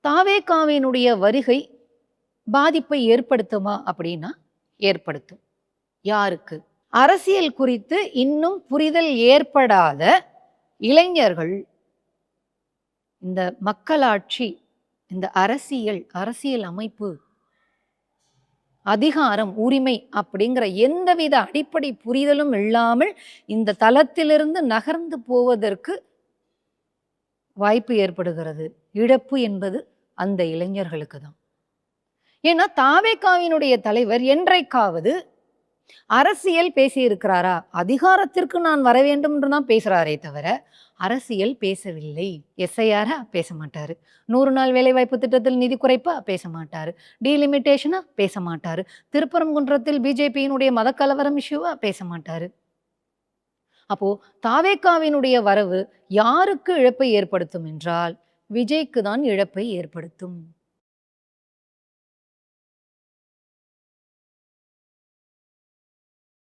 தாவேகாவினுடைய வருகை பாதிப்பை ஏற்படுத்துமா அப்படின்னா ஏற்படுத்தும். யாருக்கு? அரசியல் குறித்து இன்னும் புரிதல் ஏற்படாத இளைஞர்கள் இந்த மக்களாட்சி, இந்த அரசியல் அமைப்பு, அதிகாரம், உரிமை அப்படிங்கிற எந்தவித அடிப்படை புரிதலும் இல்லாமல் இந்த தளத்திலிருந்து நகர்ந்து போவதற்கு வாய்ப்பு ஏற்படுகிறது. இழப்பு என்பது அந்த இளைஞர்களுக்கு தான். ஏன்னா தாவேகாவினுடைய தலைவர் என்றைக்காவது அரசியல் பேசியிருக்கிறாரா? அதிகாரத்திற்கு நான் வர வேண்டும் என்று தான் பேசுறாரே தவிர அரசியல் பேசவில்லை. எஸ்ஐஆரா பேச மாட்டாரு. 100 நாள் வேலைவாய்ப்பு திட்டத்தில் நிதி குறைப்பா பேச மாட்டாரு. டீலிமிட்டேஷனா பேச மாட்டாரு. திருப்பரங்குன்றத்தில் பிஜேபியினுடைய மதக்கலவரம் இஷ்யூவா பேச மாட்டாரு. அப்போ தாவேகாவினுடைய வரவு யாருக்கு இழப்பை ஏற்படுத்தும் என்றால் விஜய்க்கு தான் இழப்பை ஏற்படுத்தும்.